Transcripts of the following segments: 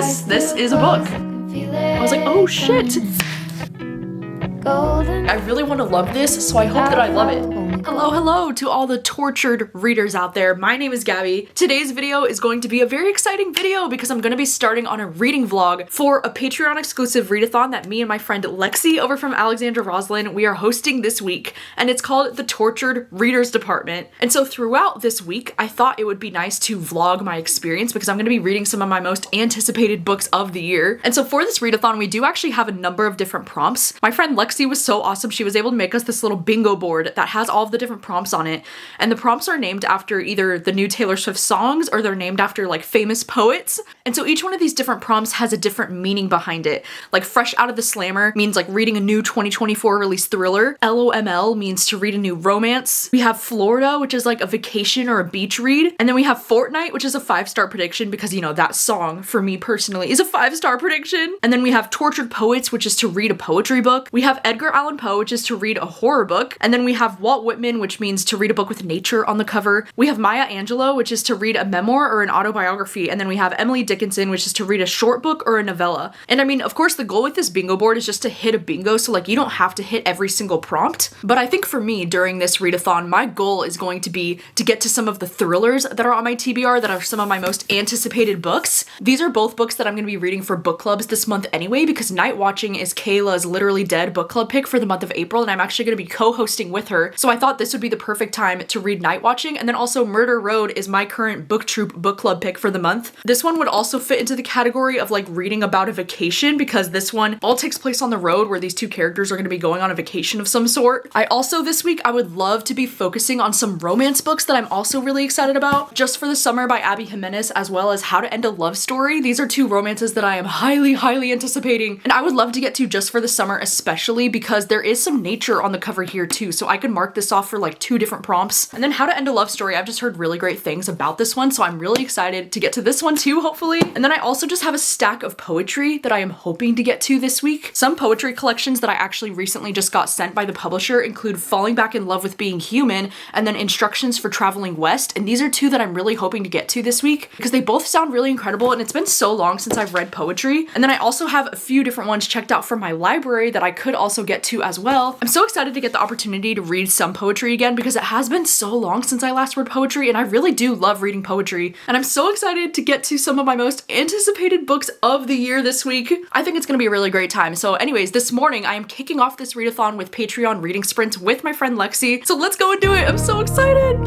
guys, this is a book. I was like, oh shit. I really want to love this, so I hope that I love it. Hello to all the tortured readers out there. My name is Gabby. Today's video is going to be a very exciting video because I'm going to be starting on a reading vlog for a Patreon exclusive readathon that me and my friend Lexi over from Alexandra Roslin, we are hosting this week, and it's called the Tortured Readers Department. And so throughout this week, I thought it would be nice to vlog my experience because I'm going to be reading some of my most anticipated books of the year. And so for this readathon, we do actually have a number of different prompts. My friend Lexi was so awesome. She was able to make us this little bingo board that has all of the different prompts on it, and the prompts are named after either the new Taylor Swift songs or they're named after like famous poets. And so each one of these different prompts has a different meaning behind it. Like fresh out of the slammer means like reading a new 2024 release thriller. LOML means to read a new romance. We have Florida, which is like a vacation or a beach read. And then we have Fortnite, which is a 5-star prediction because, you know, that song for me personally is a 5-star prediction. And then we have Tortured Poets, which is to read a poetry book. We have Edgar Allan Poe, which is to read a horror book. And then we have Walt Whitman, which means to read a book with nature on the cover. We have Maya Angelou, which is to read a memoir or an autobiography. And then we have Emily Dickinson, which is to read a short book or a novella. And I mean, of course, the goal with this bingo board is just to hit a bingo, so like you don't have to hit every single prompt. But I think for me during this readathon, my goal is going to be to get to some of the thrillers that are on my TBR that are some of my most anticipated books. These are both books that I'm going to be reading for book clubs this month anyway, because Night Watching is Kayla's Literally Dead book club pick for the month of April, and I'm actually going to be co-hosting with her. So I thought this would be the perfect time to read Night Watching. And then also Murder Road is my current BookTube book club pick for the month. This one would also fit into the category of like reading about a vacation because this one all takes place on the road where these two characters are going to be going on a vacation of some sort. I also this week I would love to be focusing on some romance books that I'm also really excited about. Just for the Summer by Abby Jimenez, as well as How to End a Love Story. These are two romances that I am highly anticipating, and I would love to get to Just for the Summer, especially because there is some nature on the cover here too, so I could mark this off for like 2 different prompts. And then How to End a Love Story, I've just heard really great things about this one, so I'm really excited to get to this one too, hopefully. And then I also just have a stack of poetry that I am hoping to get to this week. Some poetry collections that I actually recently just got sent by the publisher include Falling Back in Love with Being Human and then Instructions for Traveling West, and these are 2 that I'm really hoping to get to this week because they both sound really incredible, and it's been so long since I've read poetry. And then I also have a few different ones checked out from my library that I could also get to as well. I'm so excited to get the opportunity to read some poetry again because it has been so long since I last read poetry, and I really do love reading poetry. And I'm so excited to get to some of my most anticipated books of the year this week. I think it's gonna be a really great time. So anyways, this morning I am kicking off this readathon with Patreon reading sprints with my friend Lexi. So let's go and do it. I'm so excited.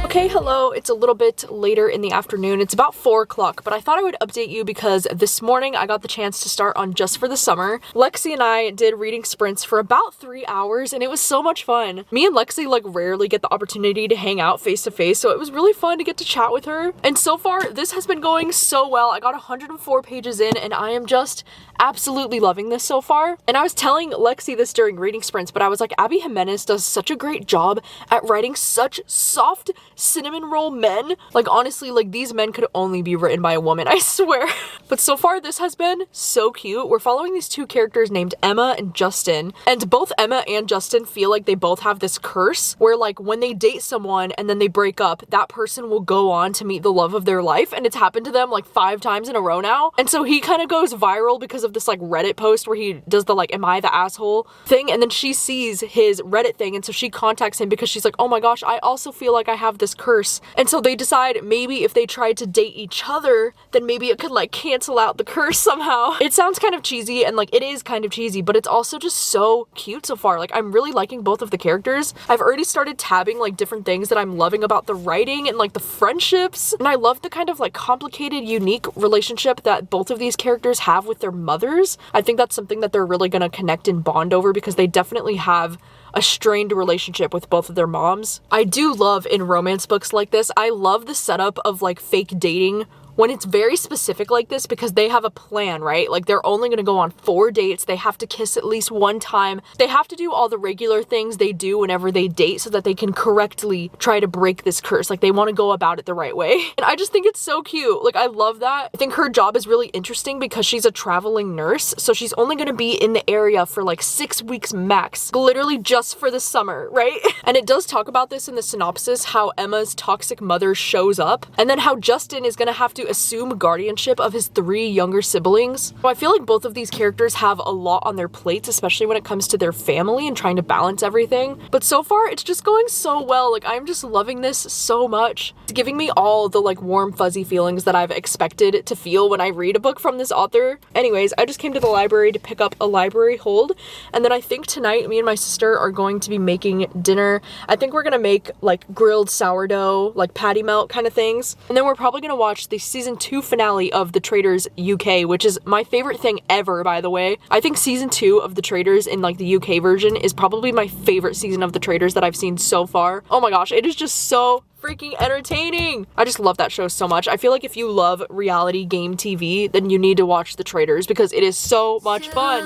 Okay, hello, it's a little bit later in the afternoon. It's about 4 o'clock, but I thought I would update you because this morning I got the chance to start on Just for the Summer. Lexi and I did reading sprints for about 3 hours, and it was so much fun. Me and Lexi like rarely get the opportunity to hang out face to face, so it was really fun to get to chat with her. And so far, this has been going so well. I got 104 pages in, and I am just absolutely loving this so far. And I was telling Lexi this during reading sprints, but I was like, Abby Jimenez does such a great job at writing such soft cinnamon roll men. Like honestly, like these men could only be written by a woman, I swear. But so far this has been so cute. We're following these 2 characters named Emma and Justin, and both Emma and Justin feel like they both have this curse where like when they date someone and then they break up, that person will go on to meet the love of their life, and it's happened to them like 5 times in a row now. And so he kind of goes viral because of this like Reddit post where he does the like am I the asshole thing, and then she sees his Reddit thing, and so she contacts him because she's like, oh my gosh, I also feel like I have this curse. And so they decide maybe if they tried to date each other, then maybe it could like cancel out the curse somehow. It sounds kind of cheesy, and like it is kind of cheesy, but it's also just so cute so far. Like I'm really liking both of the characters. I've already started tabbing like different things that I'm loving about the writing and like the friendships, and I love the kind of like complicated, unique relationship that both of these characters have with their mothers. I think that's something that they're really gonna connect and bond over because they definitely have a strained relationship with both of their moms. I do love in romance books like this, I love the setup of like fake dating when it's very specific like this, because they have a plan, right? Like they're only gonna go on 4 dates. They have to kiss at least 1 time. They have to do all the regular things they do whenever they date so that they can correctly try to break this curse. Like they want to go about it the right way. And I just think it's so cute. Like I love that. I think her job is really interesting because she's a traveling nurse. So she's only going to be in the area for like 6 weeks max, literally just for the summer, right? And it does talk about this in the synopsis, how Emma's toxic mother shows up, and then how Justin is going to have to assume guardianship of his 3 younger siblings. So I feel like both of these characters have a lot on their plates, especially when it comes to their family and trying to balance everything. But so far, it's just going so well. Like I'm just loving this so much. It's giving me all the like warm, fuzzy feelings that I've expected to feel when I read a book from this author. Anyways, I just came to the library to pick up a library hold, and then I think tonight me and my sister are going to be making dinner. I think we're gonna make like grilled sourdough, like patty melt kind of things. And then we're probably gonna watch the season 2 finale of The Traitors UK, which is my favorite thing ever, by the way. I think season 2 of The Traitors in like the UK version is probably my favorite season of The Traitors that I've seen so far. Oh my gosh, it is just so freaking entertaining. I just love that show so much. I feel like if you love reality game TV, then you need to watch The Traitors because it is so much fun.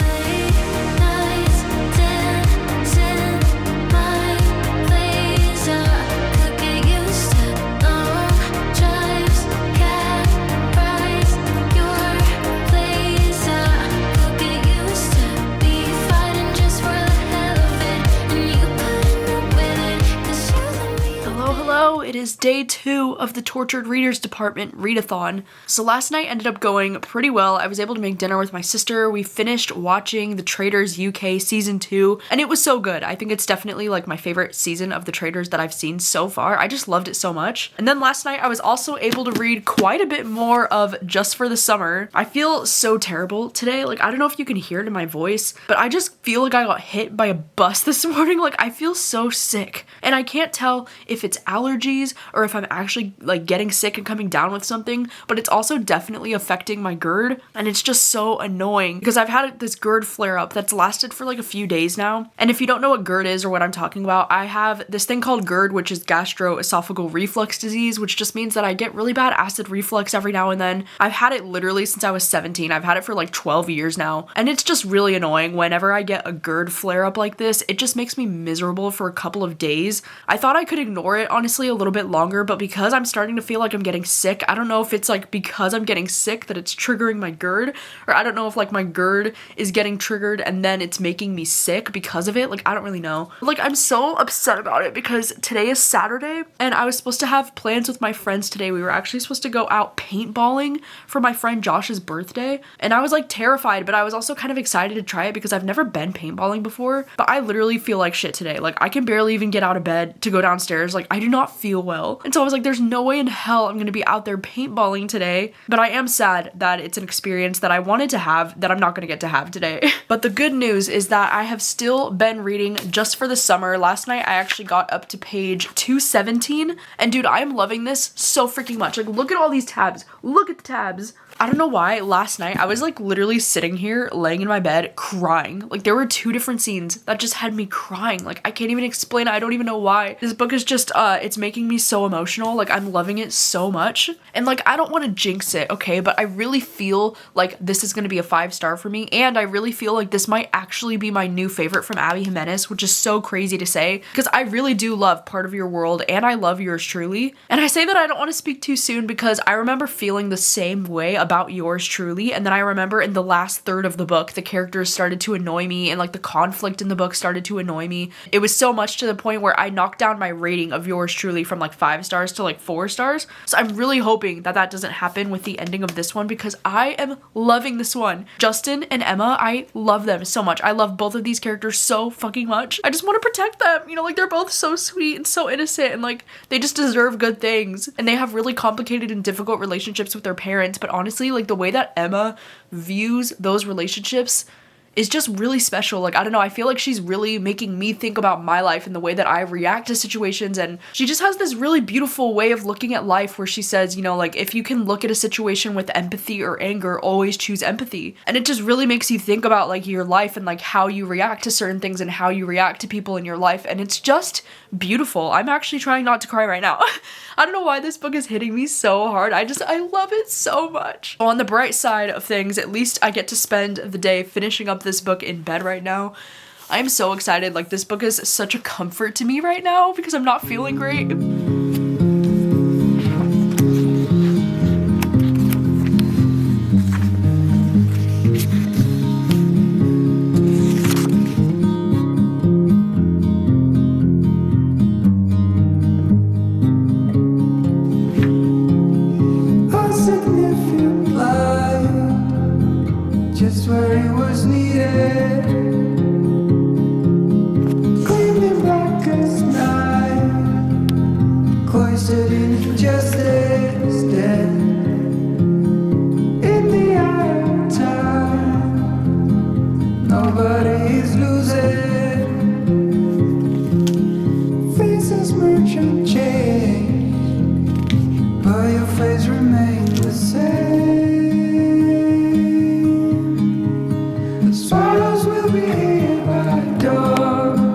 It is day 2 of the Tortured Readers Department readathon. So last night ended up going pretty well. I was able to make dinner with my sister. We finished watching The Traitors UK season 2, and it was so good. I think it's definitely like my favorite season of The Traitors that I've seen so far. I just loved it so much. And then last night I was also able to read quite a bit more of Just for the Summer. I feel so terrible today. Like I don't know if you can hear it in my voice, but I just feel like I got hit by a bus this morning. Like I feel so sick, and I can't tell if it's allergies or if I'm actually like getting sick and coming down with something, but it's also definitely affecting my GERD, and it's just so annoying because I've had this GERD flare up that's lasted for like a few days now. And if you don't know what GERD is or what I'm talking about, I have this thing called GERD, which is gastroesophageal reflux disease, which just means that I get really bad acid reflux every now and then. I've had it literally since I was 17. I've had it for like 12 years now, and it's just really annoying. Whenever I get a GERD flare up like this, it just makes me miserable for a couple of days. I thought I could ignore it honestly a little bit longer, but because I'm starting to feel like I'm getting sick, I don't know if it's like because I'm getting sick that it's triggering my GERD, or I don't know if like my GERD is getting triggered and then it's making me sick because of it. Like I don't really know. Like I'm so upset about it because today is Saturday and I was supposed to have plans with my friends today. We were actually supposed to go out paintballing for my friend Josh's birthday, and I was like terrified, but I was also kind of excited to try it because I've never been paintballing before. But I literally feel like shit today. Like I can barely even get out of bed to go downstairs. Like I do not feel well. And so I was like, there's no way in hell I'm gonna be out there paintballing today. But I am sad that it's an experience that I wanted to have that I'm not gonna get to have today. But the good news is that I have still been reading Just for the Summer. Last night I actually got up to page 217, and dude, I am loving this so freaking much. Like look at all these tabs. Look at the tabs. I don't know why last night I was like literally sitting here laying in my bed crying. Like there were 2 different scenes that just had me crying. Like I can't even explain it. I don't even know why. This book is just it's making me so emotional. Like I'm loving it so much. And like I don't want to jinx it, okay, but I really feel like this is going to be a 5-star for me, and I really feel like this might actually be my new favorite from Abby Jimenez, which is so crazy to say because I really do love Part of Your World and I love Yours Truly. And I say that I don't want to speak too soon because I remember feeling the same way about Yours Truly, and then I remember in the last third of the book the characters started to annoy me and like the conflict in the book started to annoy me. It was so much to the point where I knocked down my rating of Yours Truly from like 5 stars to like 4 stars. So I'm really hoping that that doesn't happen with the ending of this one because I am loving this one. Justin and Emma, I love them so much. I love both of these characters so fucking much. I just want to protect them, you know, like they're both so sweet and so innocent, and like they just deserve good things, and they have really complicated and difficult relationships with their parents, but honestly like the way that Emma views those relationships is just really special. Like, I don't know, I feel like she's really making me think about my life and the way that I react to situations, and she just has this really beautiful way of looking at life where she says, you know, like, if you can look at a situation with empathy or anger, always choose empathy. And it just really makes you think about like your life and like how you react to certain things and how you react to people in your life, and it's just beautiful. I'm actually trying not to cry right now. I don't know why this book is hitting me so hard. I love it so much. On the bright side of things, at least I get to spend the day finishing up this book in bed right now. I'm so excited. Like, this book is such a comfort to me right now because I'm not feeling great. Just where he was needed, gleaming black as night, cloistered in justice, dead in the eye of time. Nobody is losing, faces merchant change, but your face remains the same. Swallows will be here by dawn.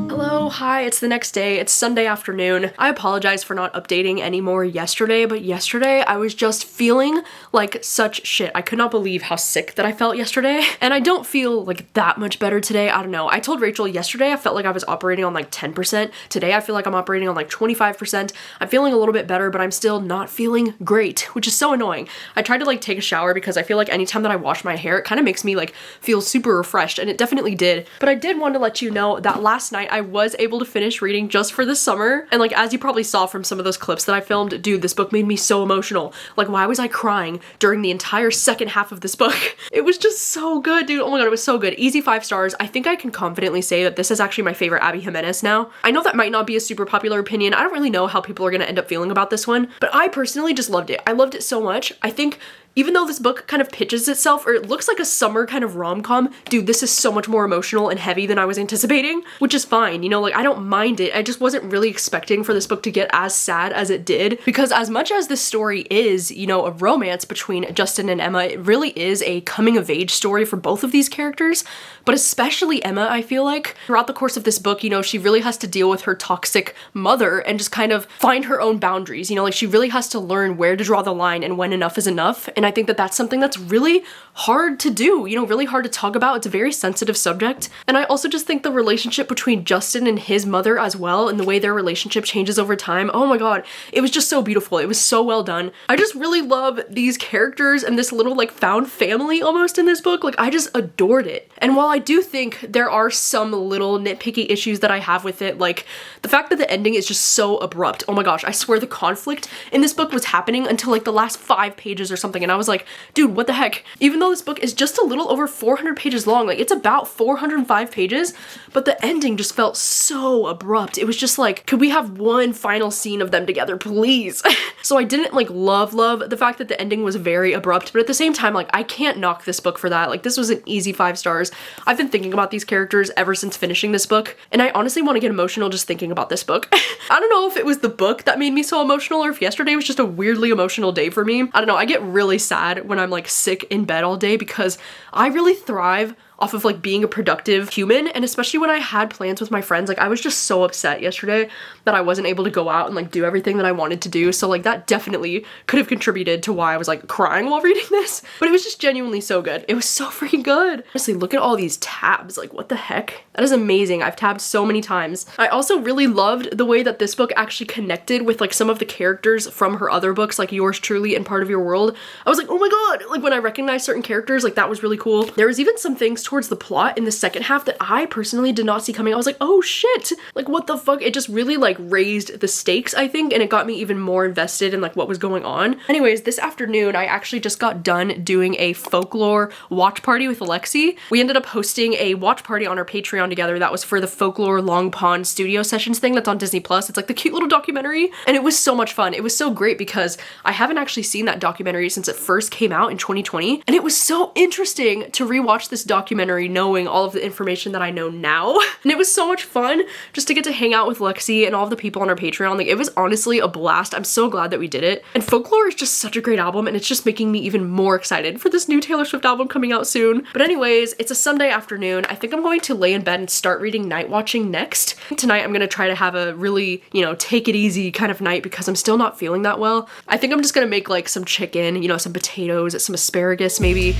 Hello, hi, it's the next day. It's Sunday afternoon. I apologize for not updating anymore yesterday, but yesterday I was just feeling like such shit. I could not believe how sick that I felt yesterday, and I don't feel like that much better today. I don't know. I told Rachel yesterday I felt like I was operating on like 10%. Today I feel like I'm operating on like 25%. I'm feeling a little bit better, but I'm still not feeling great, which is so annoying. I tried to like take a shower because I feel like anytime that I wash my hair, it kind of makes me like feel super refreshed, and it definitely did. But I did want to let you know that last night I was able to finish reading Just for the Summer, and like, as you probably saw from some of those clips that I filmed, dude, this book made me so emotional. Like, why was I crying during the entire second half of this book? It was just so good, dude. Oh my god, it was so good. Easy 5 stars. I think I can confidently say that this is actually my favorite Abby Jimenez now. I know that might not be a super popular opinion. I don't really know how people are gonna end up feeling about this one, but I personally just loved it. I loved it so much. I think even though this book kind of pitches itself, or it looks like a summer kind of rom-com, dude, this is so much more emotional and heavy than I was anticipating, which is fine, you know, like, I don't mind it. I just wasn't really expecting for this book to get as sad as it did, because as much as this story is, you know, a romance between Justin and Emma, it really is a coming-of-age story for both of these characters, but especially Emma, I feel like. Throughout the course of this book, you know, she really has to deal with her toxic mother and just kind of find her own boundaries, you know, like, she really has to learn where to draw the line and when enough is enough, and I think that that's something that's really hard to do, you know, really hard to talk about. It's a very sensitive subject. And I also just think the relationship between Justin and his mother as well, and the way their relationship changes over time, oh my god, it was just so beautiful. It was so well done. I just really love these characters and this little like found family almost in this book. Like, I just adored it. And while I do think there are some little nitpicky issues that I have with it, like the fact that the ending is just so abrupt. Oh my gosh, I swear the conflict in this book was happening until like the last 5 pages or something, and I was like, dude, what the heck? Even though this book is just a little over 400 pages long, like, it's about 405 pages, but the ending just felt so abrupt. It was just like, could we have one final scene of them together, please? So I didn't like love the fact that the ending was very abrupt, but at the same time, like, I can't knock this book for that. Like, this was an easy 5 stars. I've been thinking about these characters ever since finishing this book, and I honestly want to get emotional just thinking about this book. I don't know if it was the book that made me so emotional, or if yesterday was just a weirdly emotional day for me. I don't know, I get really sad when I'm like sick in bed all day because I really thrive off of like being a productive human, and especially when I had plans with my friends, like I was just so upset yesterday that I wasn't able to go out and like do everything that I wanted to do, so like that definitely could have contributed to why I was like crying while reading this, but it was just genuinely so good. It was so freaking good. Honestly, look at all these tabs, like what the heck? That is amazing. I've tabbed so many times. I also really loved the way that this book actually connected with like some of the characters from her other books, like Yours Truly and Part of Your World. I was like, oh my god, like when I recognized certain characters, like that was really cool. There was even some things towards the plot in the second half that I personally did not see coming. I was like, oh shit, like what the fuck? It just really like raised the stakes, I think, and it got me even more invested in like what was going on. Anyways, this afternoon I actually just got done doing a folklore watch party with Alexi. We ended up hosting a watch party on our Patreon together that was for the Folklore Long Pond Studio Sessions thing that's on Disney Plus. It's like the cute little documentary, and it was so much fun. It was so great because I haven't actually seen that documentary since it first came out in 2020, and it was so interesting to rewatch this documentary knowing all of the information that I know now. And it was so much fun just to get to hang out with Lexi and all of the people on our Patreon. Like, it was honestly a blast. I'm so glad that we did it. And Folklore is just such a great album, and it's just making me even more excited for this new Taylor Swift album coming out soon. But anyways, it's a Sunday afternoon. I think I'm going to lay in bed and start reading Night Watching next. Tonight I'm gonna try to have a really, you know, take it easy kind of night because I'm still not feeling that well. I think I'm just gonna make like some chicken, you know, some potatoes, some asparagus maybe.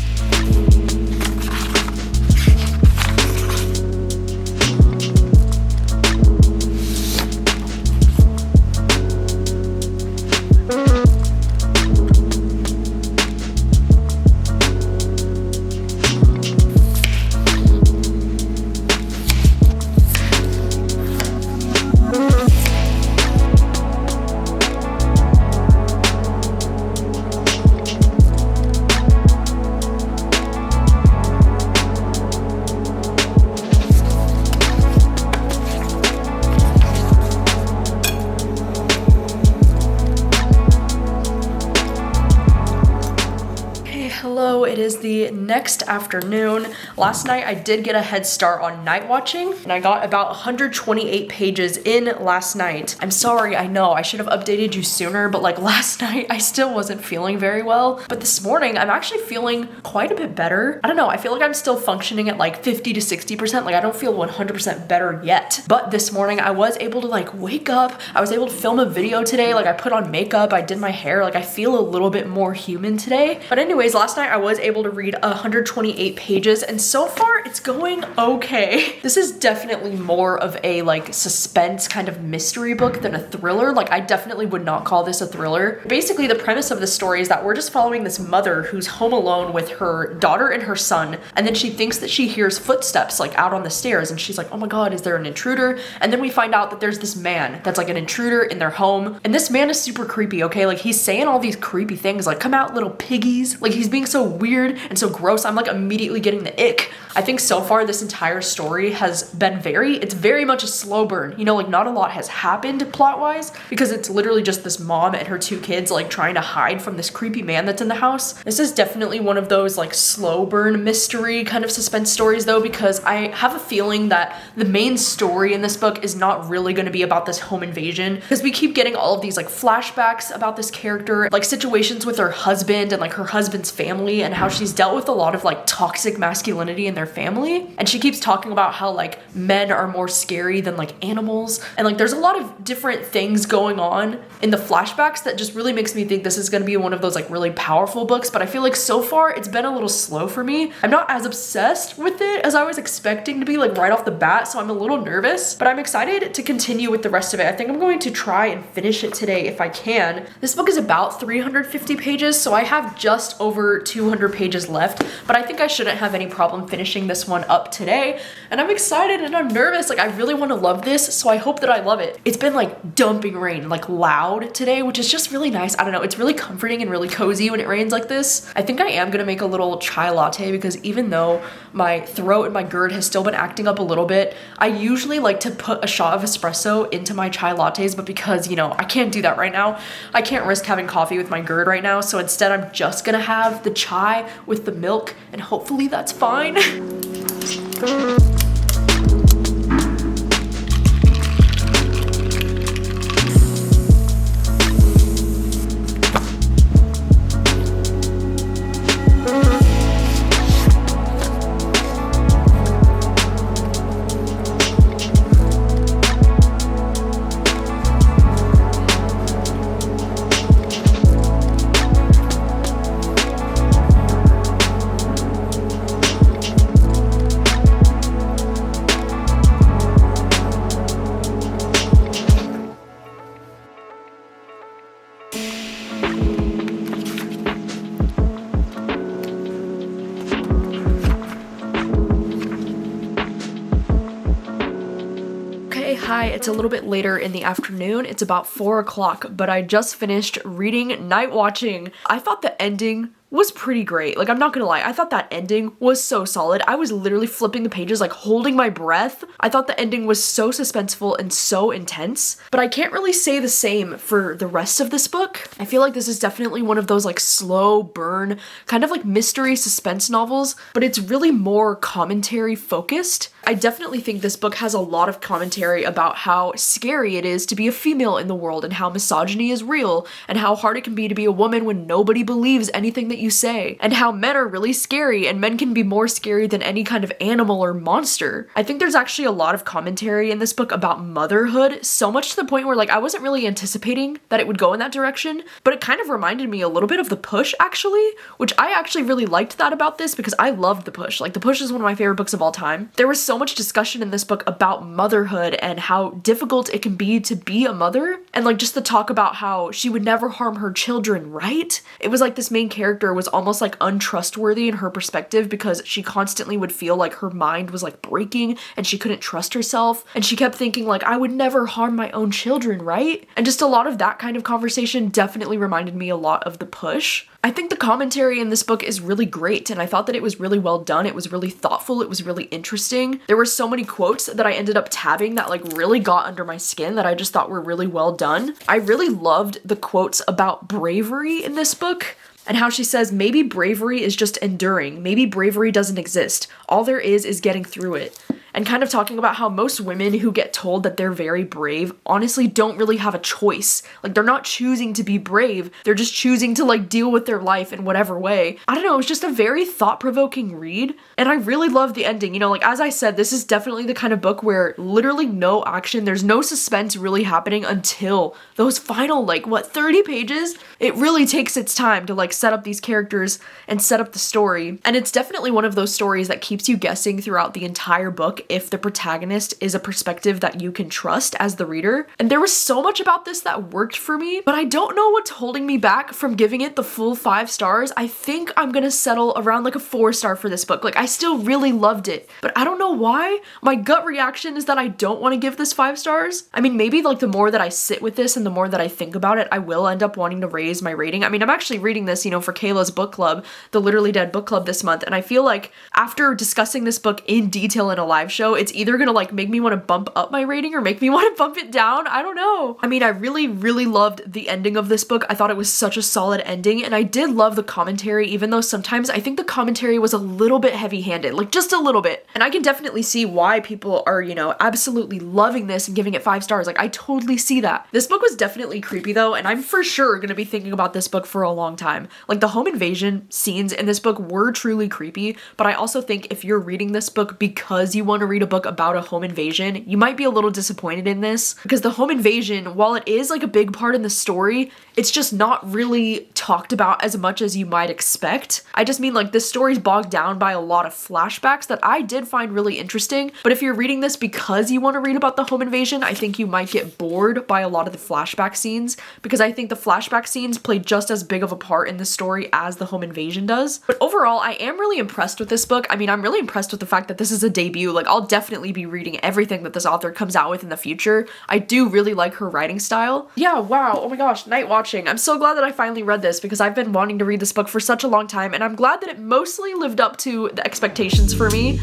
It is the next afternoon. Last night I did get a head start on night watching, and I got about 128 pages in last night. I'm sorry, I know I should have updated you sooner, but like last night I still wasn't feeling very well. But this morning I'm actually feeling quite a bit better. I don't know, I feel like I'm still functioning at like 50 to 60%. Like I don't feel 100% better yet. But this morning I was able to like wake up. I was able to film a video today. Like I put on makeup, I did my hair. Like I feel a little bit more human today. But anyways, last night I was able to read 128 pages, and so far it's going okay. This is definitely more of a like suspense kind of mystery book than a thriller. Like I definitely would not call this a thriller. Basically the premise of the story is that we're just following this mother who's home alone with her daughter and her son, and then she thinks that she hears footsteps like out on the stairs, and she's like, oh my god, is there an intruder? And then we find out that there's this man that's like an intruder in their home, and this man is super creepy, okay? Like he's saying all these creepy things like, come out little piggies. Like he's being so weird and so gross. I'm like immediately getting the ick. I think so far this entire story has been it's very much a slow burn. You know, like not a lot has happened plot-wise because it's literally just this mom and her two kids like trying to hide from this creepy man that's in the house. This is definitely one of those like slow burn mystery kind of suspense stories though, because I have a feeling that the main story in this book is not really going to be about this home invasion, because we keep getting all of these like flashbacks about this character, like situations with her husband and like her husband's family and how she's dealt with a lot of like toxic masculinity in their family. And she keeps talking about how like men are more scary than like animals. And like there's a lot of different things going on in the flashbacks that just really makes me think this is going to be one of those like really powerful books. But I feel like so far it's been a little slow for me. I'm not as obsessed with it as I was expecting to be like right off the bat. So I'm a little nervous, but I'm excited to continue with the rest of it. I think I'm going to try and finish it today if I can. This book is about 350 pages, so I have just over 200 pages left, but I think I shouldn't have any problem finishing this one up today. And I'm excited and I'm nervous. Like I really want to love this, so I hope that I love it. It's been like dumping rain, like loud today, which is just really nice. I don't know, it's really comforting and really cozy when it rains like this. I think I am gonna make a little chai latte because even though my throat and my GERD has still been acting up a little bit, I usually like to put a shot of espresso into my chai lattes, but because, you know, I can't do that right now. I can't risk having coffee with my GERD right now, so instead I'm just gonna have the chai with the milk, and hopefully that's fine. Hi, it's a little bit later in the afternoon. It's about 4 o'clock, but I just finished reading Night Watching. I thought the ending was pretty great. Like, I'm not gonna lie, I thought that ending was so solid. I was literally flipping the pages, like holding my breath. I thought the ending was so suspenseful and so intense, but I can't really say the same for the rest of this book. I feel like this is definitely one of those like slow burn, kind of like mystery suspense novels, but it's really more commentary focused. I definitely think this book has a lot of commentary about how scary it is to be a female in the world and how misogyny is real and how hard it can be to be a woman when nobody believes anything that you say, and how men are really scary and men can be more scary than any kind of animal or monster. I think there's actually a lot of commentary in this book about motherhood, so much to the point where like I wasn't really anticipating that it would go in that direction, but it kind of reminded me a little bit of The Push actually, which I actually really liked that about this because I loved The Push. Like The Push is one of my favorite books of all time. There was so much discussion in this book about motherhood and how difficult it can be to be a mother, and like just the talk about how she would never harm her children, right? It was like this main character was almost like untrustworthy in her perspective because she constantly would feel like her mind was like breaking and she couldn't trust herself, and she kept thinking like, I would never harm my own children, right? And just a lot of that kind of conversation definitely reminded me a lot of The Push. I think the commentary in this book is really great, and I thought that it was really well done. It was really thoughtful. It was really interesting. There were so many quotes that I ended up tabbing that like really got under my skin that I just thought were really well done. I really loved the quotes about bravery in this book, and how she says, maybe bravery is just enduring. Maybe bravery doesn't exist. All there is getting through it. And kind of talking about how most women who get told that they're very brave honestly don't really have a choice. Like, they're not choosing to be brave. They're just choosing to like deal with their life in whatever way. I don't know, it was just a very thought-provoking read. And I really loved the ending. You know, like as I said, this is definitely the kind of book where literally no action, there's no suspense really happening until those final like, what, 30 pages? It really takes its time to like set up these characters and set up the story. And it's definitely one of those stories that keeps you guessing throughout the entire book if the protagonist is a perspective that you can trust as the reader. And there was so much about this that worked for me, but I don't know what's holding me back from giving it the full 5 stars. I think I'm gonna settle around like a 4-star for this book. Like, I still really loved it, but I don't know why. My gut reaction is that I don't want to give this 5 stars. I mean, maybe like the more that I sit with this and the more that I think about it, I will end up wanting to raise my rating. I mean, I'm actually reading this, you know, for Kayla's book club, the Literally Dead book club this month, and I feel like after discussing this book in detail in a live show, it's either gonna like make me want to bump up my rating or make me want to bump it down. I don't know. I mean, I really, really loved the ending of this book. I thought it was such a solid ending, and I did love the commentary, even though sometimes I think the commentary was a little bit heavy-handed, like just a little bit. And I can definitely see why people are, you know, absolutely loving this and giving it 5 stars. Like, I totally see that. This book was definitely creepy though, and I'm for sure gonna be thinking about this book for a long time. Like, the home invasion scenes in this book were truly creepy, but I also think if you're reading this book because you want to read a book about a home invasion, you might be a little disappointed in this, because the home invasion, while it is like a big part in the story, it's just not really talked about as much as you might expect. I just mean like this story's bogged down by a lot of flashbacks that I did find really interesting, but if you're reading this because you want to read about the home invasion, I think you might get bored by a lot of the flashback scenes, because I think the flashback scenes play just as big of a part in the story as the home invasion does. But overall, I am really impressed with this book. I mean, I'm really impressed with the fact that this is a debut. Like, I'll definitely be reading everything that this author comes out with in the future. I do really like her writing style. Yeah, wow, oh my gosh, Night Watching. I'm so glad that I finally read this because I've been wanting to read this book for such a long time, and I'm glad that it mostly lived up to the expectations for me.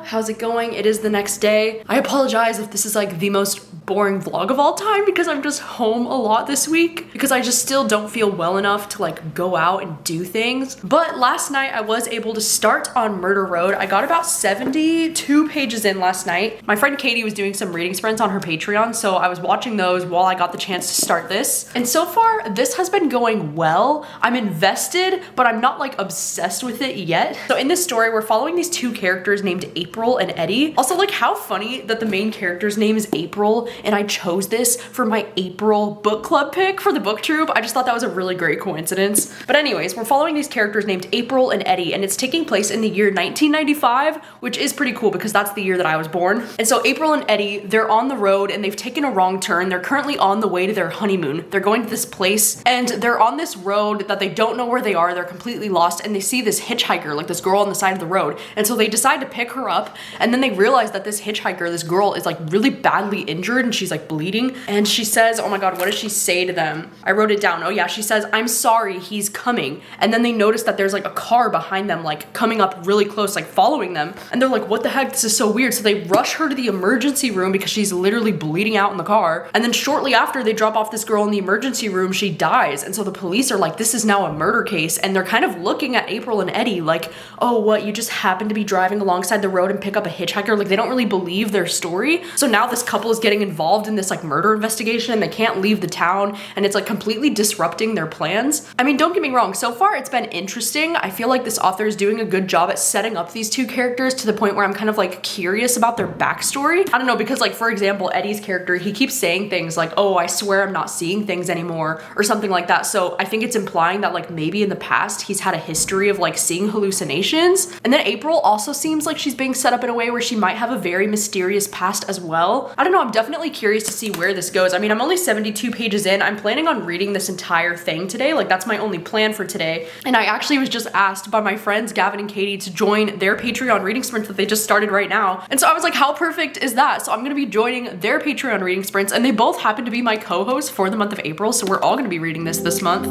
How's it going? It is the next day. I apologize if this is like the most boring vlog of all time because I'm just home a lot this week because I just still don't feel well enough to like go out and do things. But last night I was able to start on Murder Road. I got about 72 pages in last night. My friend Katie was doing some reading sprints on her Patreon, so I was watching those while I got the chance to start this. And so far, this has been going well. I'm invested, but I'm not like obsessed with it yet. So in this story, we're following these two characters named April and Eddie. Also, like, how funny that the main character's name is April, and I chose this for my April book club pick for the booktube. I just thought that was a really great coincidence. But anyways, we're following these characters named April and Eddie, and it's taking place in the year 1995, which is pretty cool because that's the year that I was born. And so April and Eddie, they're on the road and they've taken a wrong turn. They're currently on the way to their honeymoon. They're going to this place and they're on this road that they don't know where they are. They're completely lost, and they see this hitchhiker, like this girl on the side of the road. And so they decide to pick her up, and then they realize that this hitchhiker, this girl, is like really badly injured and she's like bleeding. And she says, oh my god, what does she say to them? I wrote it down. Oh yeah, she says, I'm sorry, he's coming. And then they notice that there's like a car behind them, like coming up really close, like following them. And they're like, what the heck, this is so weird. So they rush her to the emergency room because she's literally bleeding out in the car. And then shortly after they drop off this girl in the emergency room, she dies. And so the police are like, this is now a murder case. And they're kind of looking at April and Eddie like, oh, what, you just happened to be driving alongside the road and pick up a hitchhiker? Like, they don't really believe their story. So now this couple is getting involved in this like murder investigation. They can't leave the town, and it's like completely disrupting their plans. I mean, don't get me wrong, so far it's been interesting. I feel like this author is doing a good job at setting up these two characters to the point where I'm kind of like curious about their backstory. I don't know, because like, for example, Eddie's character, he keeps saying things like, oh, I swear I'm not seeing things anymore, or something like that. So I think it's implying that like maybe in the past he's had a history of like seeing hallucinations. And then April also seems like she's being set up in a way where she might have a very mysterious past as well. I don't know, I'm definitely curious to see where this goes. I mean, I'm only 72 pages in. I'm planning on reading this entire thing today. Like, that's my only plan for today. And I actually was just asked by my friends Gavin and Katie to join their Patreon reading sprint that they just started right now. And so I was like, how perfect is that? So I'm gonna be joining their Patreon reading sprints, and they both happen to be my co-hosts for the month of April. So we're all gonna be reading this month.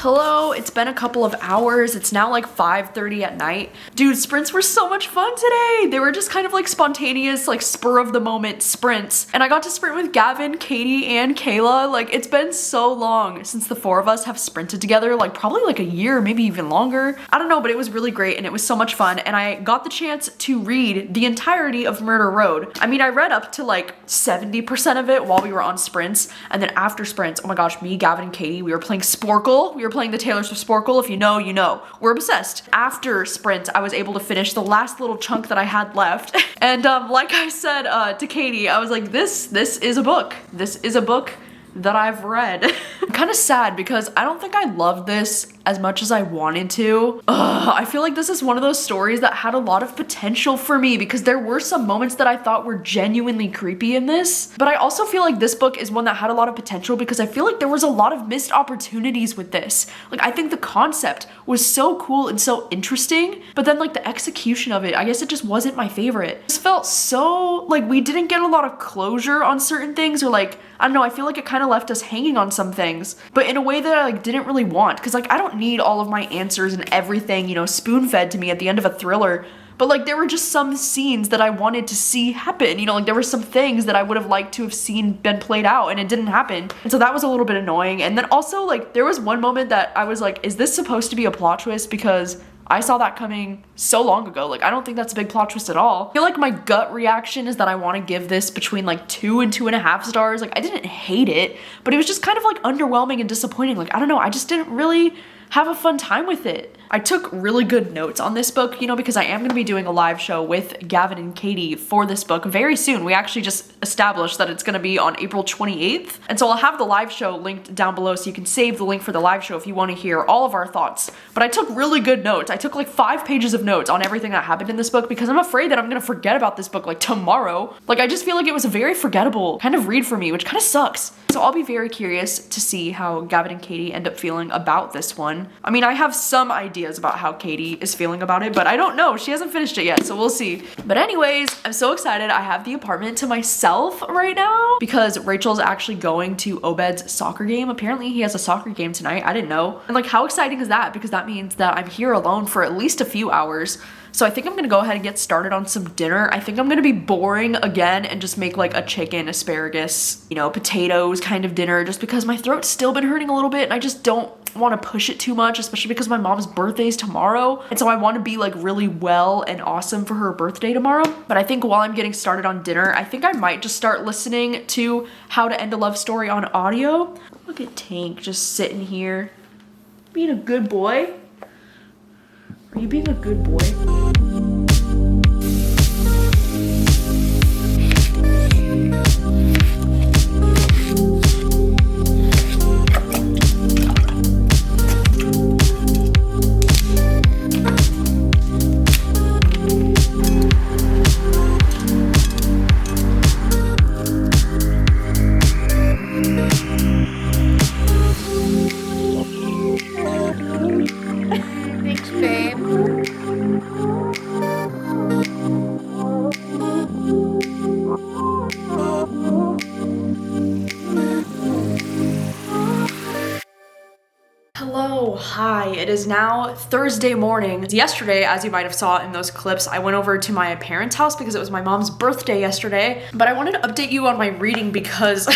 Hello, it's been a couple of hours. It's now like 5:30 at night. Dude, sprints were so much fun today. They were just kind of like spontaneous, like spur of the moment sprints. And I got to sprint with Gavin, Katie, and Kayla. Like, it's been so long since the four of us have sprinted together, like probably like a year, maybe even longer. I don't know, but it was really great and it was so much fun. And I got the chance to read the entirety of Murder Road. I mean, I read up to like 70% of it while we were on sprints. And then after sprints, oh my gosh, me, Gavin, and Katie, we were playing Sporkle. We were playing the Taylor Swift Sporkle. If you know, you know. We're obsessed. After sprints, I was able to finish the last little chunk that I had left. And like I said to Katie, I was like, this is a book. This is a book that I've read. I'm kind of sad because I don't think I loved this as much as I wanted to. I feel like this is one of those stories that had a lot of potential for me because there were some moments that I thought were genuinely creepy in this. But I also feel like this book is one that had a lot of potential because I feel like there was a lot of missed opportunities with this. Like, I think the concept was so cool and so interesting, but then like the execution of it, I guess it just wasn't my favorite. This felt so like we didn't get a lot of closure on certain things, or like, I don't know, I feel like it kind of left us hanging on some things, but in a way that I like didn't really want, because like I don't need all of my answers and everything, you know, spoon-fed to me at the end of a thriller. But like there were just some scenes that I wanted to see happen, you know, like there were some things that I would have liked to have seen been played out and it didn't happen. And so that was a little bit annoying. And then also like there was one moment that I was like, is this supposed to be a plot twist? Because I saw that coming so long ago. Like, I don't think that's a big plot twist at all. I feel like my gut reaction is that I want to give this between like 2 and 2.5 stars. Like, I didn't hate it, but it was just kind of like underwhelming and disappointing. Like, I don't know, I just didn't really have a fun time with it. I took really good notes on this book, you know, because I am going to be doing a live show with Gavin and Katie for this book very soon. We actually just established that it's going to be on April 28th. And so I'll have the live show linked down below so you can save the link for the live show if you want to hear all of our thoughts. But I took really good notes. I took like 5 pages of notes on everything that happened in this book because I'm afraid that I'm going to forget about this book like tomorrow. Like I just feel like it was a very forgettable kind of read for me, which kind of sucks. So I'll be very curious to see how Gavin and Katie end up feeling about this one. I mean, I have some ideas about how Katie is feeling about it, but I don't know. She hasn't finished it yet, so we'll see. But anyways, I'm so excited. I have the apartment to myself right now because Rachel's actually going to Obed's soccer game. Apparently he has a soccer game tonight. I didn't know. And like, how exciting is that? Because that means that I'm here alone for at least a few hours. So I think I'm gonna go ahead and get started on some dinner. I think I'm gonna be boring again and just make like a chicken, asparagus, you know, potatoes kind of dinner just because my throat's still been hurting a little bit and I just don't want to push it too much, especially because my mom's birthday is tomorrow. And so I want to be like really well and awesome for her birthday tomorrow. But I think while I'm getting started on dinner, I think I might just start listening to How to End a Love Story on audio. Look at Tank just sitting here, being a good boy. Are you being a good boy? Hi, it is now Thursday morning. Yesterday, as you might have saw in those clips, I went over to my parents' house because it was my mom's birthday yesterday. But I wanted to update you on my reading because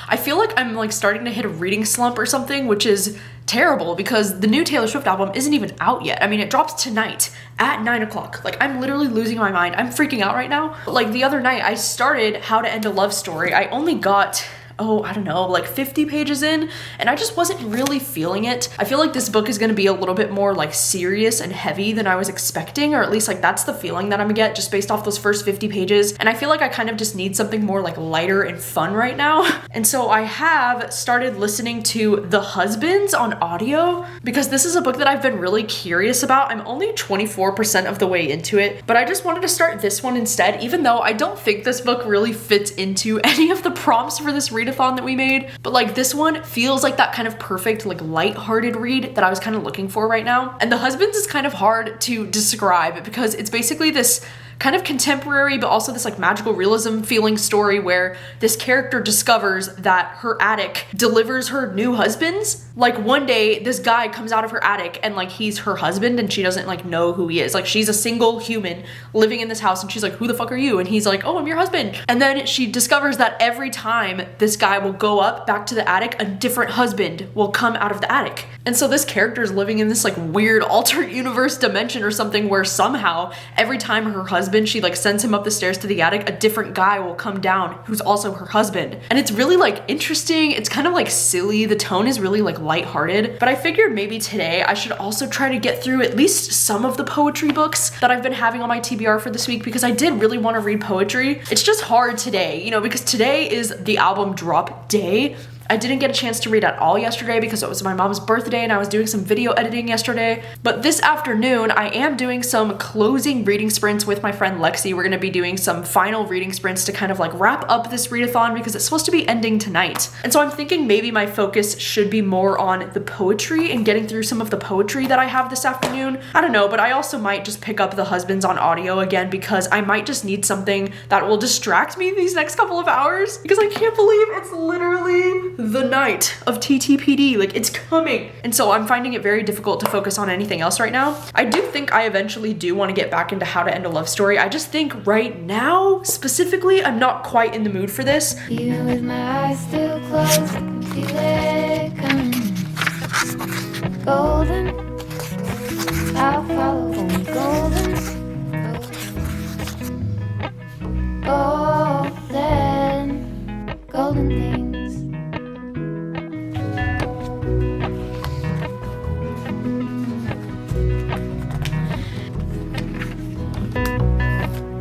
I feel like I'm like starting to hit a reading slump or something, which is terrible because the new Taylor Swift album isn't even out yet. I mean, it drops tonight at 9 o'clock. Like, I'm literally losing my mind. I'm freaking out right now. Like the other night, I started How to End a Love Story. I only got I don't know, like 50 pages in, and I just wasn't really feeling it. I feel like this book is gonna be a little bit more like serious and heavy than I was expecting, or at least like that's the feeling that I'm gonna get just based off those first 50 pages. And I feel like I kind of just need something more like lighter and fun right now. And so I have started listening to The Husbands on audio because this is a book that I've been really curious about. I'm only 24% of the way into it, but I just wanted to start this one instead, even though I don't think this book really fits into any of the prompts for this readathon that we made. But like this one feels like that kind of perfect, like light-hearted read that I was kind of looking for right now. And The Husbands is kind of hard to describe because it's basically this kind of contemporary, but also this like magical realism feeling story where this character discovers that her attic delivers her new husbands. Like one day this guy comes out of her attic and like he's her husband and she doesn't like know who he is. Like she's a single human living in this house and she's like, who the fuck are you? And he's like, oh, I'm your husband. And then she discovers that every time this guy will go up back to the attic, a different husband will come out of the attic. And so this character is living in this like weird alternate universe dimension or something where somehow every time her husband, she like sends him up the stairs to the attic, a different guy will come down who's also her husband. And it's really like interesting. It's kind of like silly. The tone is really like lighthearted, but I figured maybe today I should also try to get through at least some of the poetry books that I've been having on my TBR for this week because I did really want to read poetry. It's just hard today, you know, because today is the album drop day. I didn't get a chance to read at all yesterday because it was my mom's birthday and I was doing some video editing yesterday. But this afternoon, I am doing some closing reading sprints with my friend Lexi. We're gonna be doing some final reading sprints to kind of like wrap up this readathon because it's supposed to be ending tonight. And so I'm thinking maybe my focus should be more on the poetry and getting through some of the poetry that I have this afternoon. I don't know, but I also might just pick up The Husbands on audio again because I might just need something that will distract me these next couple of hours because I can't believe it's literally the night of TTPD. Like, it's coming. And so I'm finding it very difficult to focus on anything else right now. I do think I eventually do want to get back into How to End a Love Story. I just think right now, specifically, I'm not quite in the mood for this. Even with my eyes still closed, I can feel it coming. Golden, I'll follow only golden. Golden things.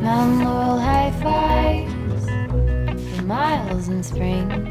Mountain laurel high fives for miles in spring.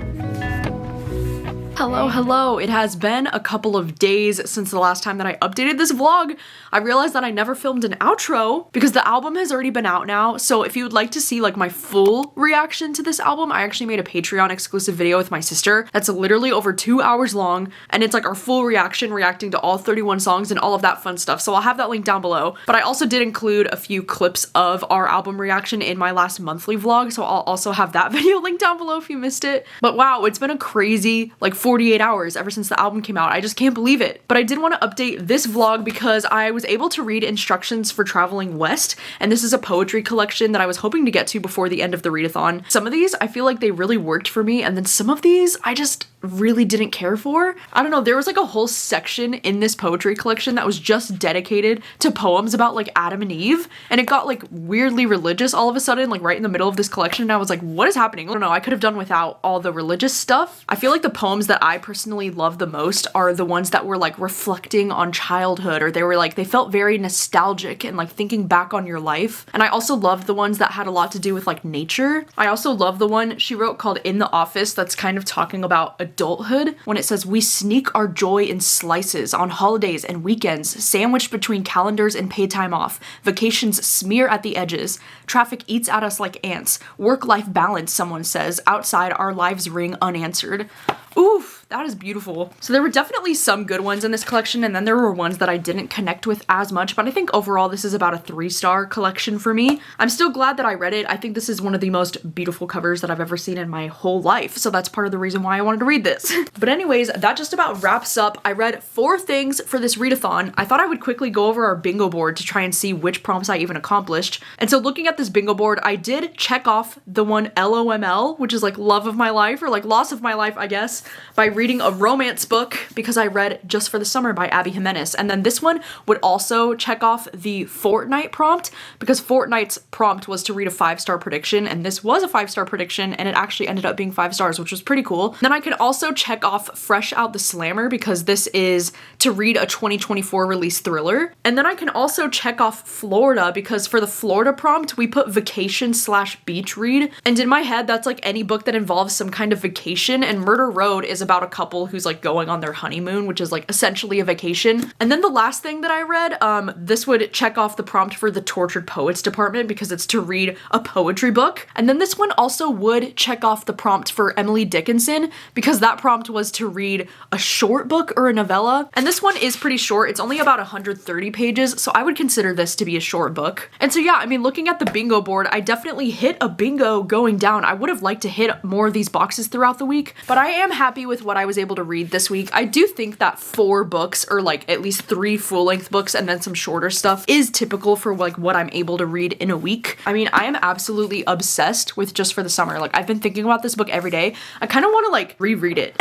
Hello, hello. It has been a couple of days since the last time that I updated this vlog. I realized that I never filmed an outro because the album has already been out now. So if you would like to see like my full reaction to this album, I actually made a Patreon exclusive video with my sister that's literally over 2 hours long, and it's like our full reaction, reacting to all 31 songs and all of that fun stuff. So I'll have that link down below. But I also did include a few clips of our album reaction in my last monthly vlog, so I'll also have that video linked down below if you missed it. But wow, it's been a crazy like 48 hours ever since the album came out. I just can't believe it. But I did want to update this vlog because I was able to read Instructions for Traveling West, and this is a poetry collection that I was hoping to get to before the end of the readathon. Some of these I feel like they really worked for me, and then some of these I just really didn't care for. I don't know, there was like a whole section in this poetry collection that was just dedicated to poems about like Adam and Eve, and it got like weirdly religious all of a sudden, like right in the middle of this collection, and I was like, what is happening? I don't know, I could have done without all the religious stuff. I feel like the poems that I personally love the most are the ones that were like reflecting on childhood, or they felt very nostalgic and like thinking back on your life. And I also loved the ones that had a lot to do with like nature. I also love the one she wrote called In the Office that's kind of talking about adulthood, when it says, we sneak our joy in slices on holidays and weekends, sandwiched between calendars and paid time off. Vacations smear at the edges. Traffic eats at us like ants. Work-life balance, someone says. Outside, our lives ring unanswered. Oof, that is beautiful. So there were definitely some good ones in this collection, and then there were ones that I didn't connect with as much, but I think overall this is about a 3-star collection for me. I'm still glad that I read it. I think this is one of the most beautiful covers that I've ever seen in my whole life, so that's part of the reason why I wanted to read this. But anyways, that just about wraps up. I read 4 things for this readathon. I thought I would quickly go over our bingo board to try and see which prompts I even accomplished. And so looking at this bingo board, I did check off the one LOML, which is like love of my life, or like loss of my life, I guess, by reading a romance book because I read Just for the Summer by Abby Jimenez. And then this one would also check off the Fortnite prompt because Fortnite's prompt was to read a 5-star prediction, and this was a 5-star prediction, and it actually ended up being 5 stars, which was pretty cool. Then I could also check off Fresh Out the Slammer because this is to read a 2024 release thriller. And then I can also check off Florida because for the Florida prompt, we put vacation/beach read. And in my head, that's like any book that involves some kind of vacation, and Murder Road is about a couple who's like going on their honeymoon, which is like essentially a vacation. And then the last thing that I read, this would check off the prompt for the Tortured Poets department because it's to read a poetry book. And then this one also would check off the prompt for Emily Dickinson because that prompt was to read a short book or a novella. And this one is pretty short. It's only about 130 pages, so I would consider this to be a short book. And so yeah, I mean, looking at the bingo board, I definitely hit a bingo going down. I would have liked to hit more of these boxes throughout the week, but I am happy with what I was able to read this week. I do think that 4 books, or like at least 3 full-length books and then some shorter stuff, is typical for like what I'm able to read in a week. I mean, I am absolutely obsessed with Just for the Summer. Like, I've been thinking about this book every day. I kind of want to like reread it.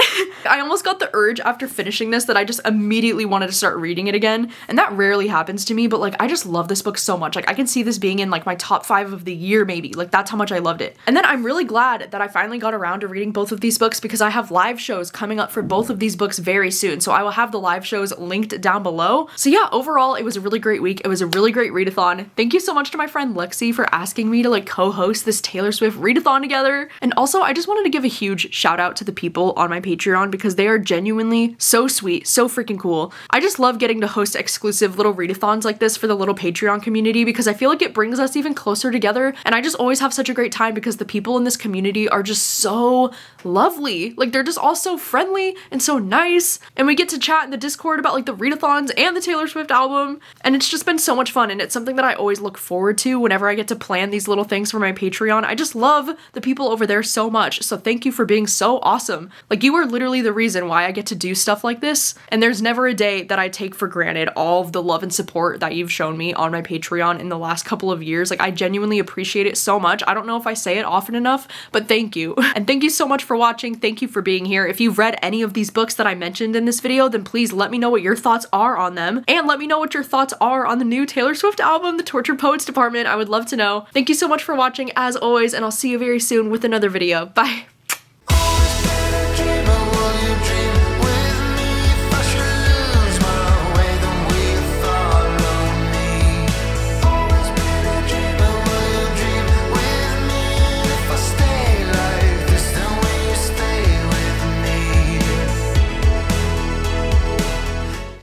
I almost got the urge after finishing this that I just immediately wanted to start reading it again, and that rarely happens to me, but like I just love this book so much. Like, I can see this being in like my top 5 of the year maybe. Like, that's how much I loved it. And then I'm really glad that I finally got around to reading both of these books because I have live shows coming up for both of these books very soon, so I will have the live shows linked down below. So yeah, overall it was a really great week. It was a really great readathon. Thank you so much to my friend Lexi for asking me to like co-host this Taylor Swift readathon together. And also I just wanted to give a huge shout out to the people on my Patreon because they are genuinely so sweet, so freaking cool. I just love getting to host exclusive little readathons like this for the little Patreon community because I feel like it brings us even closer together, and I just always have such a great time because the people in this community are just so lovely. Like, they're just all so friendly and so nice, and we get to chat in the Discord about like the readathons and the Taylor Swift album, and it's just been so much fun, and it's something that I always look forward to whenever I get to plan these little things for my Patreon. I just love the people over there so much, so thank you for being so awesome. Like, you are literally the reason why I get to do stuff like this, and there's never a day that I take for granted all of the love and support that you've shown me on my Patreon in the last couple of years. Like, I genuinely appreciate it so much. I don't know if I say it often enough, but thank you. And thank you so much for watching. Thank you for being here. If you've read any of these books that I mentioned in this video, then please let me know what your thoughts are on them, and let me know what your thoughts are on the new Taylor Swift album, The Tortured Poets Department. I would love to know. Thank you so much for watching as always, and I'll see you very soon with another video. Bye.